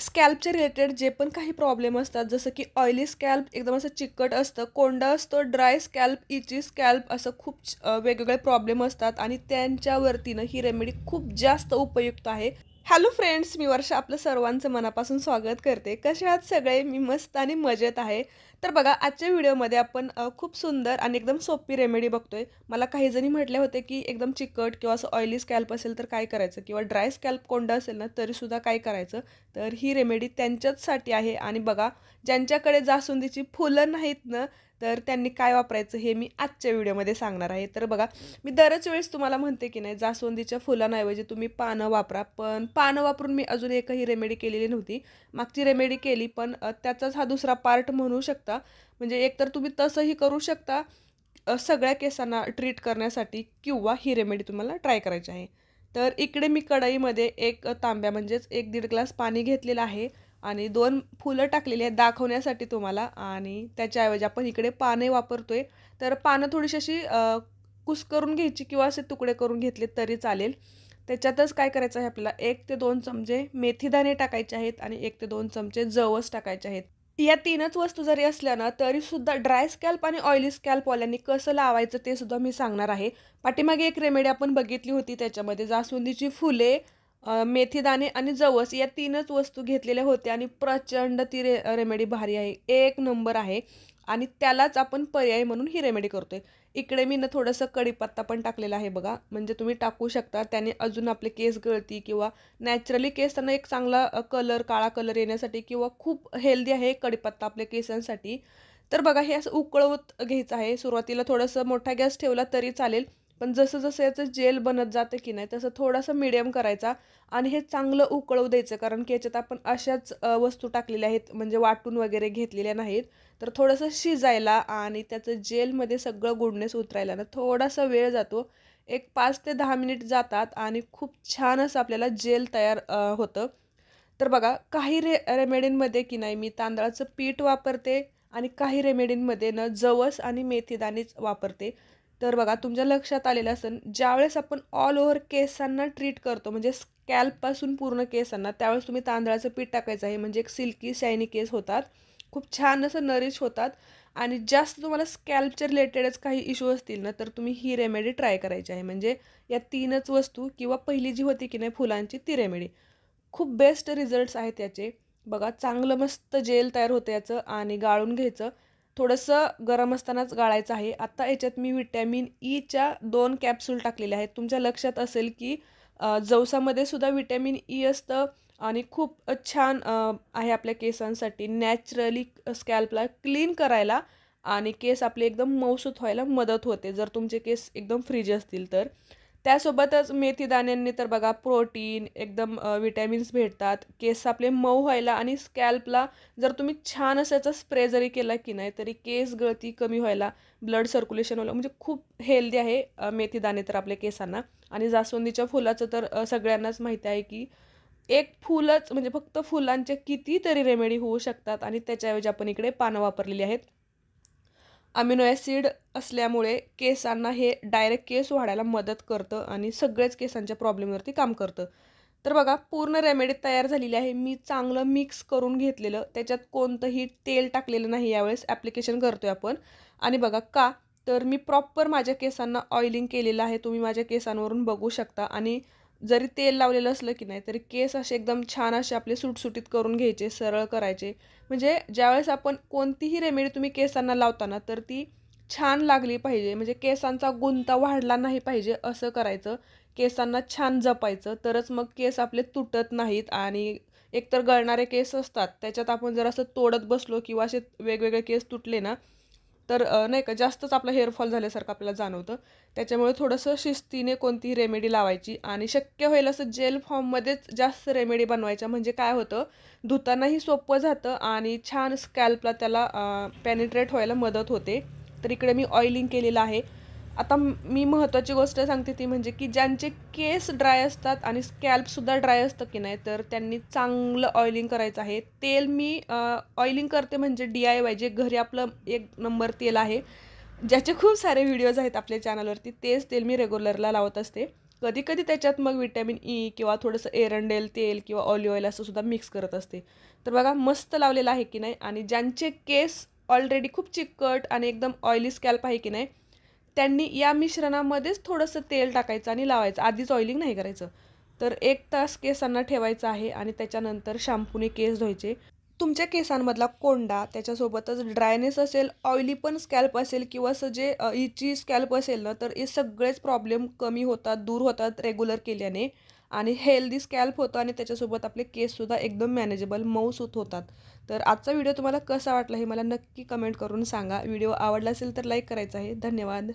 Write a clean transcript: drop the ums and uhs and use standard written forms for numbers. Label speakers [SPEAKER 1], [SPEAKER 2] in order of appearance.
[SPEAKER 1] स्कॅल्पच्या related जे पण काही प्रॉब्लेम असतात, जसं की ऑइली स्कॅल्प एकदम असं चिकट असतं, कोंडा असतो, ड्राय स्कॅल्प, इची स्कॅल्प, असं खूप वेगवेगळे प्रॉब्लेम असतात आणि त्यांच्यावरती ही रेमेडी खूप जास्त उपयुक्त आहे. हॅलो फ्रेंड्स, मी वर्षा आपलं सर्वांचं मनापासून स्वागत करते. कसे आहात सगळे? मी मस्त आणि मजेत आहे. तर बघा, आजच्या व्हिडिओमध्ये आपण खूप सुंदर आणि एकदम सोपी रेमेडी बघतोय. मला काही जणी म्हटले होते की एकदम चिकट किंवा असं ऑइली स्कॅल्प असेल तर काय करायचं, किंवा ड्राय स्कॅल्प कोंडा असेल ना तरीसुद्धा काय करायचं. तर ही रेमेडी त्यांच्याचसाठी आहे. आणि बघा, ज्यांच्याकडे जास्वंदीची फुलं नाहीत ना, तर त्यांनी काय वापरायचं हे मी आजच्या व्हिडिओमध्ये सांगणार आहे. तर बघा, मी दरच वेळेस तुम्हाला म्हणते की नाही, जास्वंदीच्या फुलांऐवजी तुम्ही पानं वापरा. पण पानं वापरून मी अजून एकही रेमेडी केलेली नव्हती. मागची रेमेडी केली, पण त्याचाच हा दुसरा पार्ट म्हणू शकता. म्हणजे एकतर तुम्ही तसंही करू शकता सगळ्या केसांना ट्रीट करण्यासाठी, किंवा ही रेमेडी तुम्हाला ट्राय करायची आहे. तर इकडे मी कढईमध्ये एक तांब्या म्हणजेच 1-1.5 ग्लास पाणी घेतलेलं आहे आणि 2 फुलं टाकलेली आहेत दाखवण्यासाठी तुम्हाला. आणि त्याच्याऐवजी आपण इकडे पाने वापरतोय. तर पानं थोडीशी अशी कुस्करून घ्यायची किंवा असे तुकडे करून घेतले तरी चालेल. त्याच्यातच काय करायचं आहे, आपल्याला 1 ते 2 चमचे मेथीदाणे टाकायचे आहेत आणि 1 ते 2 चमचे जवस टाकायचे आहेत. या 3च वस्तू जरी असल्या ना तरीसुद्धा ड्राय स्कॅल्प आणि ऑइली स्कॅल्पवाल्यांनी कसं लावायचं ते सुद्धा मी सांगणार आहे. पाठीमागे एक रेमेडी आपण बघितली होती, त्याच्यामध्ये जास्वंदीची फुले, मेथीदाणे आणि जवस या 3च वस्तू घेतलेल्या होत्या आणि प्रचंड ती रेमेडी भारी आहे, एक नंबर आहे. आणि त्यालाच आपण पर्याय म्हणून ही रेमेडी करतोय. इकडे मी ना थोडंसं कढीपत्ता पण टाकलेला आहे बघा, म्हणजे तुम्ही टाकू शकता, त्याने अजून आपले केस गळती किंवा नॅचरली केस त्यांना एक चांगला कलर, काळा कलर येण्यासाठी, किंवा खूप हेल्दी आहे कढीपत्ता आपल्या केसांसाठी. तर बघा, हे असं उकळवत घ्यायचं आहे. सुरुवातीला थोडंसं मोठा गॅस ठेवला तरी चालेल, पण जसं जसं याचं जेल बनत जातं की नाही तसं थोडासा मीडियम करायचा आणि हे चांगलं उकळू द्यायचं. कारण की याच्यात आपण अशाच वस्तू टाकलेल्या आहेत, म्हणजे वाटून वगैरे घेतलेल्या नाहीत. तर थोडंसं शिजायला आणि त्याचं जेलमध्ये सगळं गुडनेस उतरायला ना थोडासा वेळ जातो. एक 5 ते 10 मिनिट जातात आणि खूप छान असं आपल्याला जेल तयार होतं. तर बघा, काही रेमेडींमध्ये की नाही मी तांदळाचं पीठ वापरते आणि काही रेमेडींमध्ये ना जवस आणि मेथीदाणेच वापरते. तर बघा, तुमच्या लक्षात आलेलं असेल, ज्यावेळेस आपण ऑल ओव्हर केसांना ट्रीट करतो, म्हणजे स्कॅल्पपासून पूर्ण केसांना, त्यावेळेस तुम्ही तांदळाचं पीठ टाकायचं आहे. म्हणजे एक सिल्की शायनी केस होतात, खूप छान असं नरिश होतात. आणि जास्त तुम्हाला स्कॅल्पच्या रिलेटेडच काही इश्यू असतील ना तर तुम्ही ही रेमेडी ट्राय करायची आहे. म्हणजे या 3च वस्तू, किंवा पहिली जी होती की नाही फुलांची ती रेमेडी, खूप बेस्ट रिझल्ट्स आहेत याचे. बघा, चांगलं मस्त जेल तयार होतं याचं. आणि गाळून घ्यायचं, थोडंसं गरम असतानाच गाळायचं आहे. आता याच्यात मी विटॅमिन ईच्या 2 कॅप्सूल टाकलेल्या आहेत. तुमच्या लक्षात असेल की जवसामध्ये सुद्धा विटॅमिन ई असतं आणि खूप छान आहे आपल्या केसांसाठी. नॅचरली स्कॅल्पला क्लीन करायला आणि केस आपले एकदम मऊसूत व्हायला मदत होते, जर तुमचे केस एकदम फ्रीज असतील तर. त्यासोबतच मेथी दाण्यांनी तर बघा, प्रोटीन, एकदम विटॅमिन्स भेटतात, केस आपले मऊ व्हायला. आणि स्कॅल्पला जर तुम्ही छान असाचा स्प्रे जरी केला की नाही तरी केस गळती कमी व्हायला, ब्लड सर्क्युलेशन व्हायला, म्हणजे खूप हेल्दी आहे मेथी दाणे तर आपल्या केसांना. आणि जास्वंदीच्या फुलाचं तर सगळ्यांनाच माहिती आहे की एक फुलच म्हणजे फक्त फुलांचे कितीतरी रेमेडी होऊ शकतात. आणि त्याच्याऐवजी आपण इकडे पानं वापरलेली आहेत. अमिनो ॲसिड असल्यामुळे केसांना हे डायरेक्ट केस वाढायला मदत करतं आणि सगळेच केसांच्या प्रॉब्लेमवरती काम करतं. तर बघा, पूर्ण रेमेडी तयार झालेली आहे. मी चांगलं मिक्स करून घेतलेलं, त्याच्यात कोणतंही तेल टाकलेलं नाही यावेळेस ॲप्लिकेशन करतोय आपण. आणि बघा का, तर मी प्रॉपर माझ्या केसांना ऑइलिंग केलेलं आहे, तुम्ही माझ्या केसांवरून बघू शकता. आणि जरी तेल लावलेलं असलं की नाही तरी केस असे एकदम छान असे आपले सुटसुटीत करून घ्यायचे, सरळ करायचे. म्हणजे ज्यावेळेस आपण कोणतीही रेमेडी तुम्ही केसांना लावताना तर ती छान लागली पाहिजे, म्हणजे केसांचा गुंता वाढला नाही पाहिजे असं करायचं. केसांना छान जपायचं, तरच मग केस आपले तुटत नाहीत. आणि एकतर गळणारे केस असतात, त्याच्यात आपण जर असं तोडत बसलो किंवा असे वेगवेगळे केस तुटले ना तर नाही का जास्तच आपला हेअरफॉल झाल्यासारखं आपल्याला जाणवतं. त्याच्यामुळे थोडंसं शिस्तीने कोणतीही रेमेडी लावायची आणि शक्य होईल असं जेल फॉर्ममध्येच जास्त रेमेडी बनवायच्या. म्हणजे काय होतं, धुतानाही सोपं जातं आणि छान स्कॅल्पला त्याला पेनिट्रेट व्हायला मदत होते. तर इकडे मी ऑइलिंग केलेलं आहे. आता मी महत्त्वाची गोष्ट सांगते ती म्हणजे की ज्यांचे केस ड्राय असतात आणि स्कॅल्पसुद्धा ड्राय असतं की नाही, तर त्यांनी चांगलं ऑइलिंग करायचं आहे. तेल मी ऑइलिंग करते म्हणजे DIY, जे घरी आपलं एक नंबर तेल आहे, ज्याचे खूप सारे व्हिडिओज आहेत आपल्या चॅनलवरती, तेच तेल मी रेग्युलरला लावत असते. कधी-कधी त्याच्यात मग व्हिटॅमिन ई किंवा थोडंसं एरंडेल तेल किंवा ऑलिव्ह ऑइल असं सुद्धा मिक्स करत असते. तर बघा मस्त लावलेलं आहे की नाही आणि ज्यांचे केस ऑलरेडी खूप चिकट आणि एकदम ऑइली स्कॅल्प आहे की नाही, त्यांनी या मिश्रणामध्येच थोडंसं तेल टाकायचं आणि लावायचं. आधीच ऑइलिंग नाही करायचं. तर 1 तास केसांना ठेवायचं आहे आणि त्याच्यानंतर शॅम्पूने केस धुवायचे. तुमच्या केसांमधला कोंडा, त्याच्यासोबतच ड्रायनेस असेल, ऑइली पण स्कॅल्प असेल किंवा असं जे इची स्कॅल्प असेल ना, तर हे सगळेच प्रॉब्लेम कमी होतात, दूर होतात रेग्युलर केल्याने आणि हेल्दी स्कॅल्प होतं आणि त्याच्यासोबत आपले केससुद्धा एकदम मॅनेजेबल, मऊसूत होतात. तर आजचा व्हिडिओ तुम्हाला कसा वाटला हे मला नक्की कमेंट करून सांगा. व्हिडिओ आवडला असेल तर लाईक करायचा आहे. धन्यवाद.